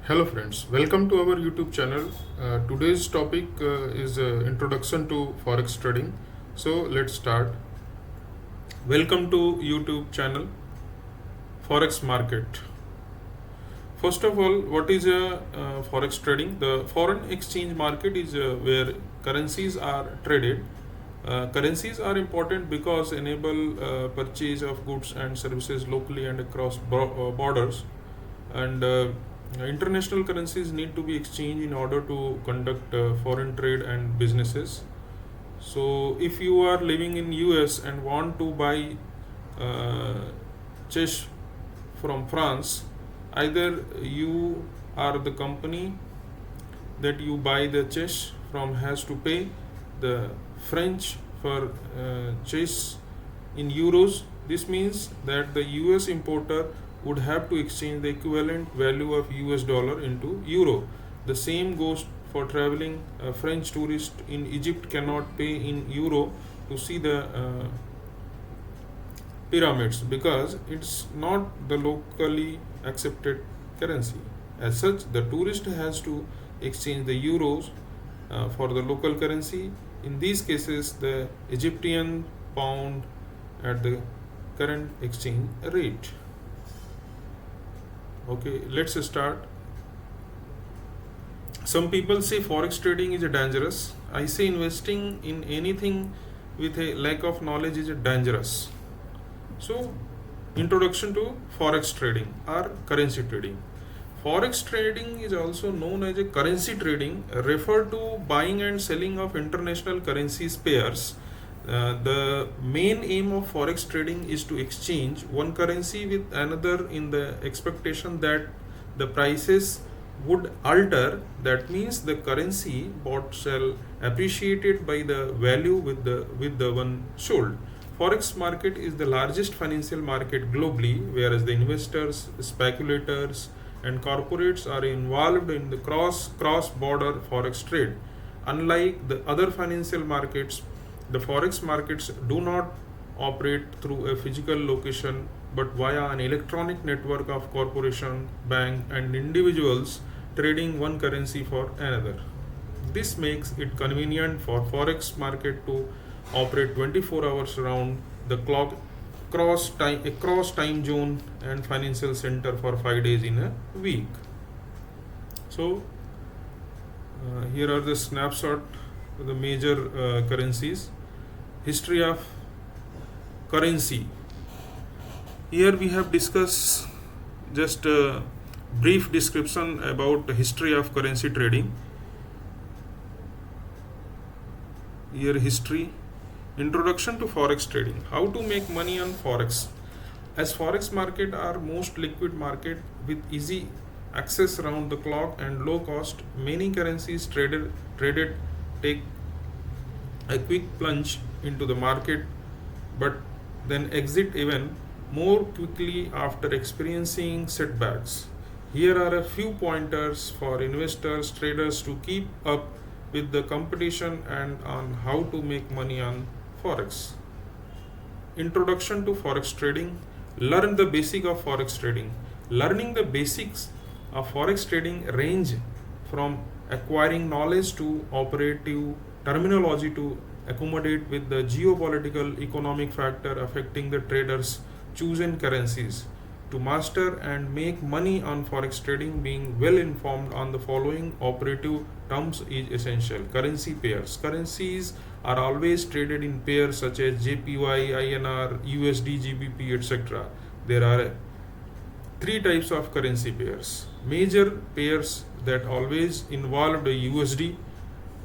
Hello friends, welcome to our YouTube channel. Today's topic is introduction to forex trading. So let's start. Welcome to YouTube channel Forex Market. First of all, what is forex trading? The foreign exchange market is where currencies are traded. Currencies are important because enable purchase of goods and services locally and across borders, and international currencies need to be exchanged in order to conduct foreign trade and businesses. So if you are living in US and want to buy chesh from France, either you are the company that you buy the chesh from has to pay the French for chesh in euros. This means that the US importer would have to exchange the equivalent value of US dollar into euro. The same goes for traveling. A French tourist in Egypt cannot pay in euro to see the pyramids because it's not the locally accepted currency. As such, the tourist has to exchange the euros for the local currency. In these cases, the Egyptian pound at the current exchange rate. Okay, let's start. Some people say forex trading is dangerous. I say investing in anything with a lack of knowledge is dangerous. So, introduction to forex trading or currency trading. Forex trading is also known as a currency trading, referred to buying and selling of international currencies pairs. The main aim of forex trading is to exchange one currency with another in the expectation that the prices would alter. That means the currency bought shall appreciated by the value with the one sold. Forex market is the largest financial market globally, whereas the investors, speculators, and corporates are involved in the cross border forex trade. Unlike the other financial markets, the forex markets do not operate through a physical location but via an electronic network of corporation, bank, and individuals trading one currency for another. This makes it convenient for forex market to operate 24 hours around the clock across time zone and financial center for 5 days in a week. So here are the snapshot of the major currencies. History of currency. Here we have discussed just a brief description about the history of currency trading. Here history. Introduction to forex trading. How to make money on forex. As forex market are most liquid market with easy access around the clock and low cost, many currencies traded take a quick plunge into the market but then exit even more quickly after experiencing setbacks. Here are a few pointers for investors, traders to keep up with the competition and on how to make money on forex. Introduction to forex trading. Learn the basic of forex trading. Learning the basics of forex trading range from acquiring knowledge to operative terminology to accommodate with the geopolitical economic factor affecting the traders' chosen currencies. To master and make money on forex trading, being well informed on the following operative terms is essential. Currency pairs. Currencies are always traded in pairs such as JPY, INR, USD, GBP, etc. There are three types of currency pairs. Major pairs that always involve the USD,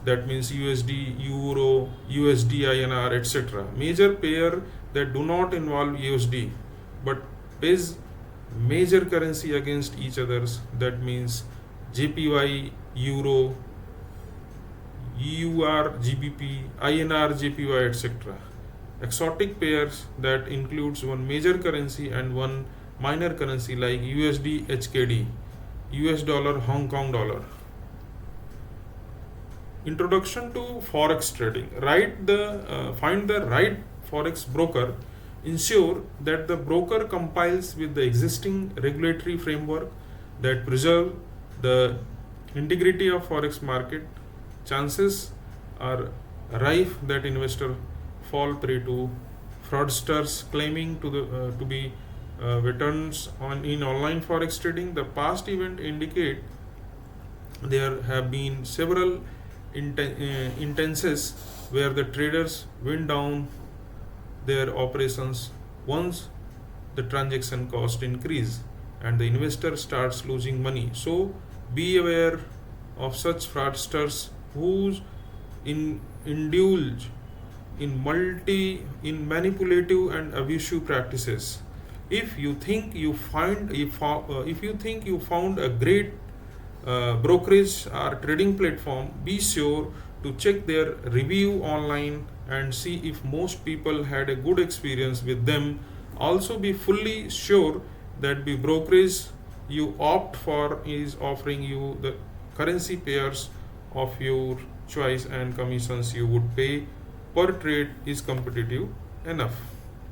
that means USD, Euro, USD, INR, etc. Major pair that do not involve USD but pays major currency against each others, that means JPY, Euro, EUR, GBP, INR, JPY, etc. Exotic pairs that includes one major currency and one minor currency like USD, HKD, US dollar, Hong Kong dollar. Introduction to forex trading. Find the right forex broker. Ensure that the broker complies with the existing regulatory framework that preserve the integrity of forex market, chances are rife that investor fall prey to fraudsters claiming to be veterans in online forex trading. The past event indicate there have been several instances where the traders wind down their operations once the transaction cost increase and the investor starts losing money. So be aware of such fraudsters who indulge in manipulative and abusive practices. If you think you found a great brokerage or trading platform, be sure to check their review online and see if most people had a good experience with them. Also be fully sure that the brokerage you opt for is offering you the currency pairs of your choice and commissions you would pay per trade is competitive enough.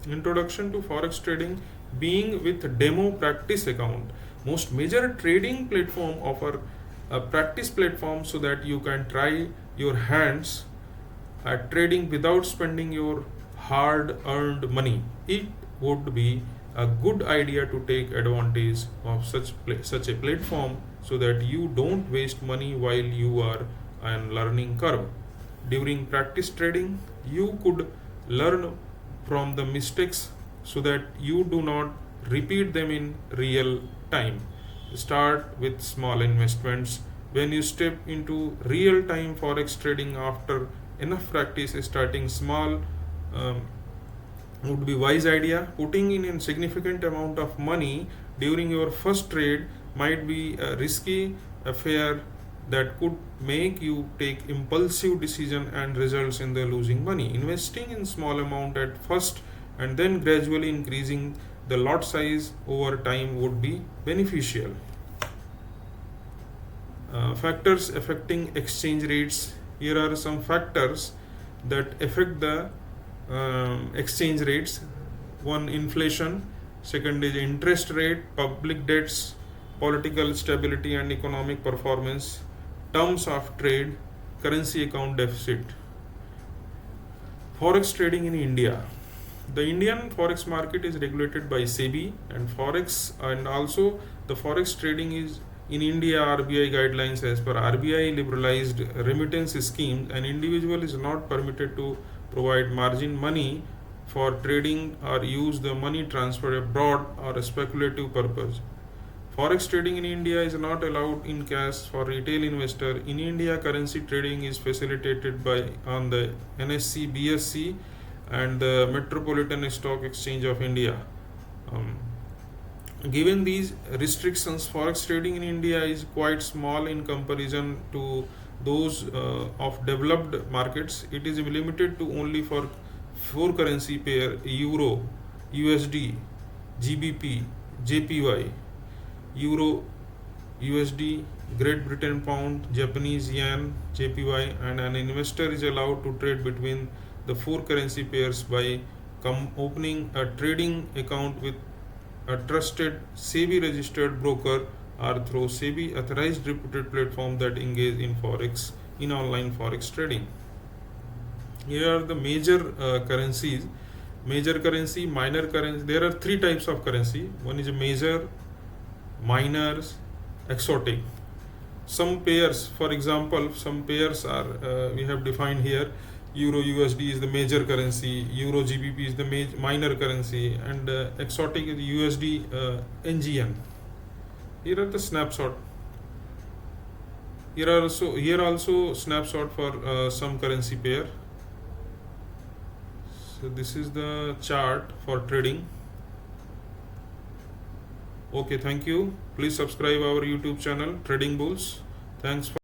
Introduction to forex trading. Being with demo practice account. Most major trading platform offer a practice platform so that you can try your hands at trading without spending your hard earned money. It would be a good idea to take advantage of such a platform so that you don't waste money while you are on learning curve. During practice trading, you could learn from the mistakes so that you do not repeat them in real time. Start with small investments. When you step into real time forex trading after enough practice, starting small would be wise idea. Putting in a significant amount of money during your first trade might be a risky affair that could make you take impulsive decision and results in the losing money. Investing in small amount at first and then gradually increasing the lot size over time would be beneficial. Factors affecting exchange rates. Here are some factors that affect the exchange rates. One, inflation. Second is interest rate, public debts, political stability and economic performance, terms of trade, currency account deficit. Forex trading in India. The Indian forex market is regulated by SEBI and also the forex trading is in India. RBI guidelines. As per RBI liberalized remittance scheme, an individual is not permitted to provide margin money for trading or use the money transfer abroad or a speculative purpose. Forex trading in India is not allowed in cash for retail investor. In India, currency trading is facilitated by on the NSE, BSE and the Metropolitan Stock Exchange of India. Given these restrictions, forex trading in India is quite small in comparison to those of developed markets. It is limited to only for four currency pair: Euro, USD, GBP, JPY, Euro, USD, Great Britain Pound, Japanese Yen, JPY, and an investor is allowed to trade between the four currency pairs by opening a trading account with a trusted SEBI registered broker or through SEBI authorized reputed platform that engage in online forex trading. Here are the major currencies. Major currency, minor currency. There are three types of currency. One is a major, minors, exotic. Some pairs, for example, some pairs are we have defined here. Euro USD is the major currency, Euro GBP is the minor currency, and exotic is USD NGN. Here are the snapshot. Here also snapshot for some currency pair. So this is the chart for trading. Okay, thank you. Please subscribe our YouTube channel Trading Bulls. Thanks for